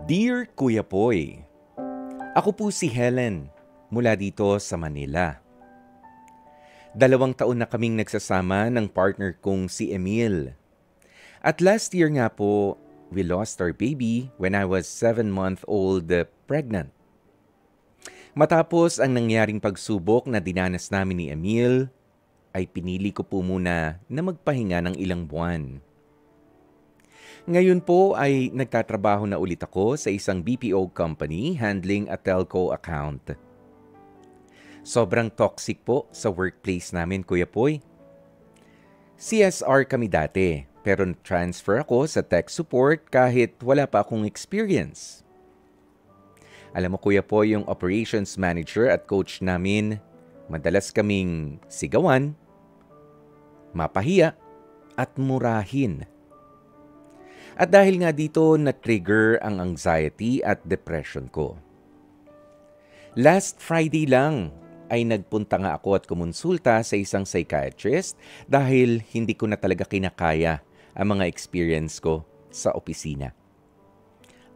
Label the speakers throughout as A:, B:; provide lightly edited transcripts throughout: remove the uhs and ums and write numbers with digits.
A: Dear Kuya Poy, ako po si Helen mula dito sa Manila. 2 taon na kaming nagsasama ng partner kong si Emil. At last year nga po, we lost our baby when I was 7-month-old pregnant. Matapos ang nangyaring pagsubok na dinanas namin ni Emil, ay pinili ko po muna na magpahinga ng ilang buwan. Ngayon po ay nagtatrabaho na ulit ako sa isang BPO company handling a telco account. Sobrang toxic po sa workplace namin, Kuya Poy. CSR kami dati, pero transfer ako sa tech support kahit wala pa akong experience. Alam mo, Kuya Poy, yung operations manager at coach namin, madalas kaming sigawan, mapahiya, at murahin. At dahil nga dito, na-trigger ang anxiety at depression ko. Last Friday lang ay nagpunta nga ako at kumonsulta sa isang psychiatrist dahil hindi ko na talaga kinakaya ang mga experience ko sa opisina.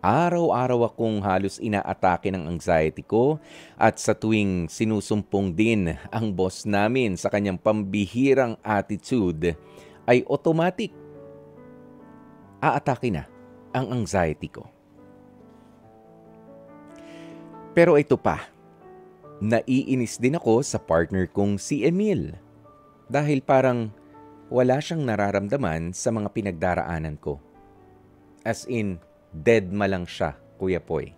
A: Araw-araw akong halos inaatake ng anxiety ko at sa tuwing sinusumpong din ang boss namin sa kanyang pambihirang attitude ay automatic aatake na ang anxiety ko. Pero ito pa, naiinis din ako sa partner kong si Emil dahil parang wala siyang nararamdaman sa mga pinagdaraanan ko. As in, deadma lang siya, Kuya Poy.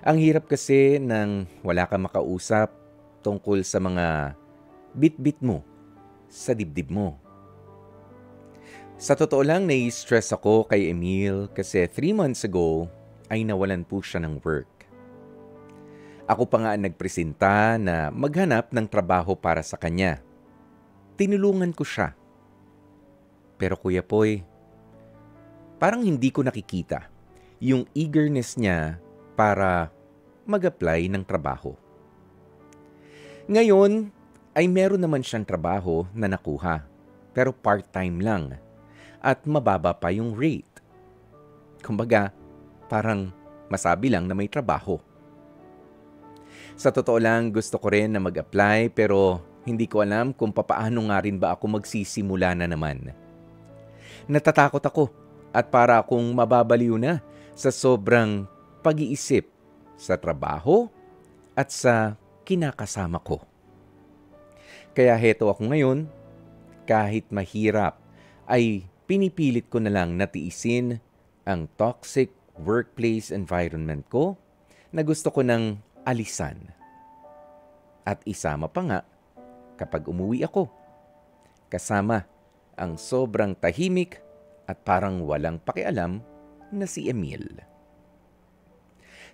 A: Ang hirap kasi nang wala kang makausap tungkol sa mga bit-bit mo sa dibdib mo. Sa totoo lang, nai-stress ako kay Emil kasi 3 months ago ay nawalan po siya ng work. Ako pa nga ang nagpresenta na maghanap ng trabaho para sa kanya. Tinulungan ko siya. Pero Kuya Poy, parang hindi ko nakikita yung eagerness niya para mag-apply ng trabaho. Ngayon ay meron naman siyang trabaho na nakuha, pero part-time lang at mababa pa yung rate. Kumbaga, parang masabi lang na may trabaho. Sa totoo lang, gusto ko rin na mag-apply pero hindi ko alam kung papaano nga rin ba ako magsisimula na naman. Natatakot ako at para akong mababaliw na sa sobrang pag-iisip sa trabaho at sa kinakasama ko. Kaya heto ako ngayon, kahit mahirap, ay pinipilit ko na lang natiisin ang toxic workplace environment ko na gusto ko nang alisan. At isama pa nga kapag umuwi ako, kasama ang sobrang tahimik at parang walang pakialam na si Emil.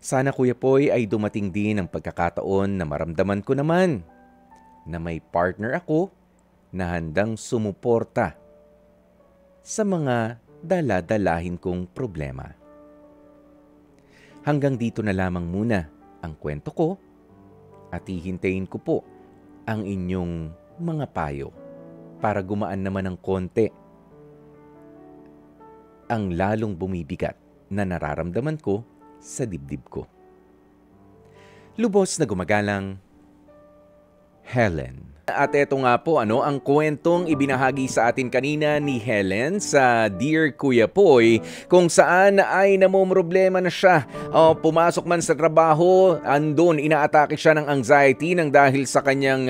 A: Sana, Kuya Poy, ay dumating din ang pagkakataon na maramdaman ko naman na may partner ako na handang sumuporta sa mga dala-dalahin kong problema. Hanggang dito na lamang muna ang kwento ko at hihintayin ko po ang inyong mga payo para gumaan naman ng konti ang lalong bumibigat na nararamdaman ko sa dibdib ko. Lubos na gumagalang, Helen. At eto nga po ang kwentong ibinahagi sa atin kanina ni Helen sa Dear Kuya Poy, kung saan ay namomroblema na siya. Pumasok man sa trabaho, andun inaatake siya ng anxiety nang dahil sa kanyang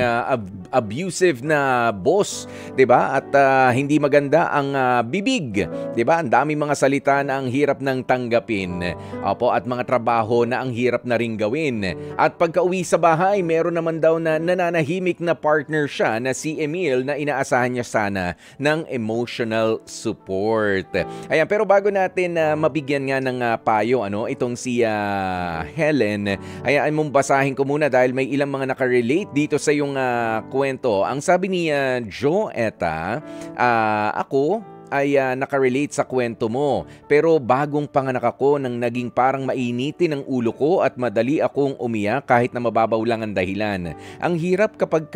A: abusive na boss, 'di ba? At hindi maganda ang bibig, 'di ba? Ang daming mga salita na ang hirap nang tanggapin. At mga trabaho na ang hirap na ring gawin. At pagka-uwi sa bahay, meron naman daw na nananahimik na partner siya na si Emil na inaasahan niya sana ng emotional support. Ayan, pero bago natin mabigyan nga ng payo itong si Helen, ayan mong basahin ko muna dahil may ilang mga nakarelate dito sa yung kwento. Ang sabi ni Joeta, ako ay nakarelate sa kwento mo. Pero bagong panganak ako nang naging parang mainitin ang ulo ko at madali akong umiyak kahit na mababaw lang ang dahilan. Ang hirap kapag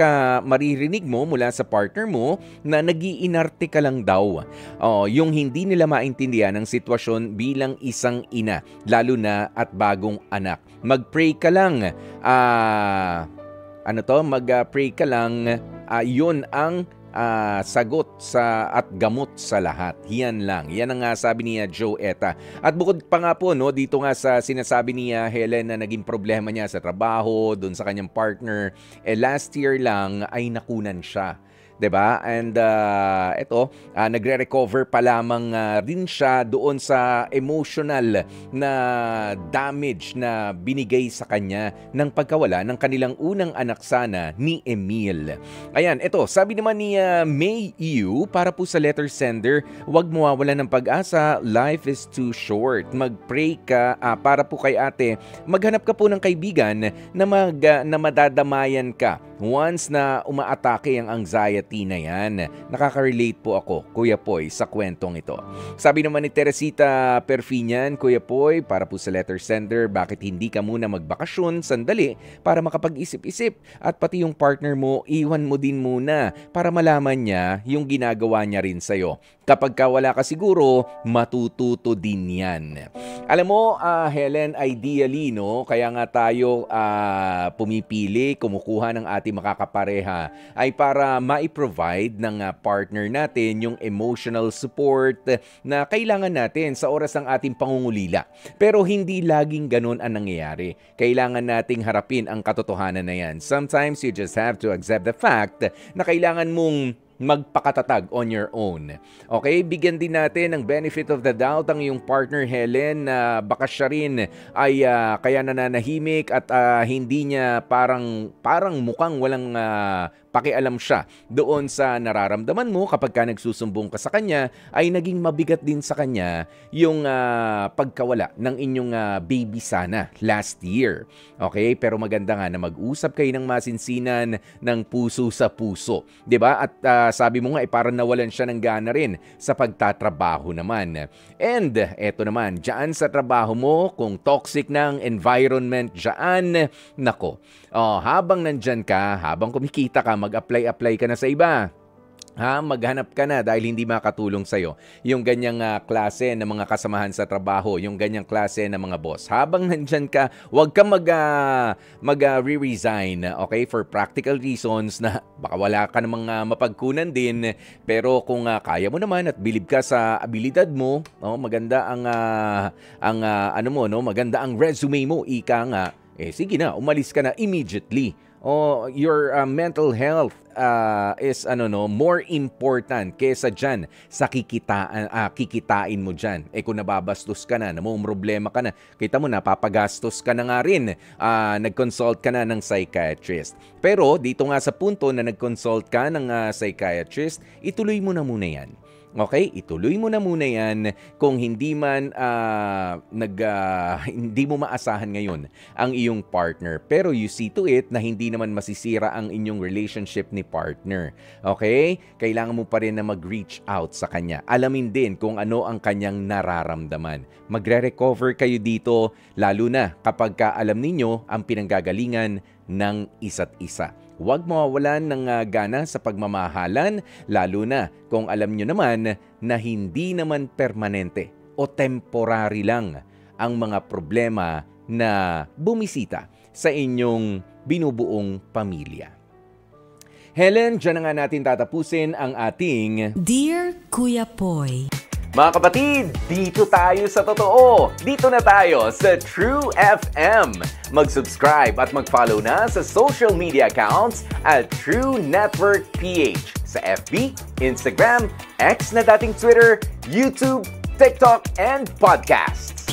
A: maririnig mo mula sa partner mo na nag-iinarte ka lang daw. Yung hindi nila maintindihan ang sitwasyon bilang isang ina, lalo na at bagong anak. Mag-pray ka lang. Mag-pray ka lang. Yun ang sagot at gamot sa lahat. Yan lang. Yan ang sabi niya Joetta. At bukod pa nga po, dito nga sa sinasabi niya Helen na naging problema niya sa trabaho, dun sa kanyang partner, last year lang ay nakunan siya. 'Di ba? And nagre-recover pa lamang rin siya doon sa emotional na damage na binigay sa kanya ng pagkawala ng kanilang unang anak sana ni Emil. Ayan, sabi naman ni May Yu para po sa letter sender, huwag mawawalan ng pag-asa, life is too short. Mag-pray ka para po kay ate, maghanap ka po ng kaibigan na madadamayan ka once na umaatake ang anxiety na yan. Nakaka-relate po ako, Kuya Poy, sa kwentong ito. Sabi naman ni Teresita Perfinian, Kuya Poy, para po sa letter sender, bakit hindi ka muna magbakasyon sandali para makapag-isip-isip at pati yung partner mo, iwan mo din muna para malaman niya yung ginagawa niya rin sa'yo. Kapag wala ka siguro, matututo din yan. Alam mo, Helen, ideally, kaya nga tayo pumipili, kumukuha ng ating makakapareha ay para mai-provide ng partner natin yung emotional support na kailangan natin sa oras ng ating pangungulila. Pero hindi laging ganun ang nangyayari. Kailangan nating harapin ang katotohanan na yan. Sometimes you just have to accept the fact na kailangan mong magpakatatag on your own. Okay? Bigyan din natin ng benefit of the doubt ang iyong partner Helen na baka siya rin ay kaya nananahimik at hindi niya parang mukhang walang pakialam siya doon sa nararamdaman mo kapag nagsusumbong ka sa kanya ay naging mabigat din sa kanya yung pagkawala ng inyong baby sana last year. Okay? Pero maganda nga na mag-usap kayo ng masinsinan ng puso sa puso. 'Di ba? At sabi mo nga parang nawalan siya ng gana rin sa pagtatrabaho naman. And eto naman, diyan sa trabaho mo, kung toxic ng environment diyan, nako. Habang nandyan ka, habang kumikita ka, mag-apply ka na sa iba. Maghanap ka na dahil hindi makatulong sa'yo yung ganyang klase ng mga kasamahan sa trabaho, yung ganyang klase ng mga boss. Habang nandyan ka, huwag kang mag-re-resign, okay? For practical reasons na baka wala ka namang mapagkunan din. Pero kung kaya mo naman at bilib ka sa abilidad mo, maganda maganda ang resume mo, ika nga, sige na, umalis ka na immediately. Your mental health is more important kesa dyan sa kikitain mo dyan. Kung nababastos ka na, problema ka na, kita mo napapagastos ka na nga rin, nag-consult ka na ng psychiatrist. Pero dito nga sa punto na nag-consult ka ng psychiatrist, ituloy mo na muna yan. Okay? Ituloy mo na muna yan kung hindi man hindi mo maasahan ngayon ang iyong partner. Pero you see to it na hindi naman masisira ang inyong relationship ni partner. Okay? Kailangan mo pa rin na mag-reach out sa kanya. Alamin din kung ano ang kanyang nararamdaman. Magre-recover kayo dito lalo na kapag alam ninyo ang pinanggagalingan ng isa't isa. Huwag mawawalan ng gana sa pagmamahalan, lalo na kung alam nyo naman na hindi naman permanente o temporary lang ang mga problema na bumisita sa inyong binubuong pamilya. Helen, dyan na nga natin tatapusin ang ating
B: Dear Kuya Poy.
A: Mga kapatid, dito tayo sa totoo. Dito na tayo sa True FM. Mag-subscribe at mag-follow na sa social media accounts at True Network PH sa FB, Instagram, X na dating Twitter, YouTube, TikTok, and podcasts.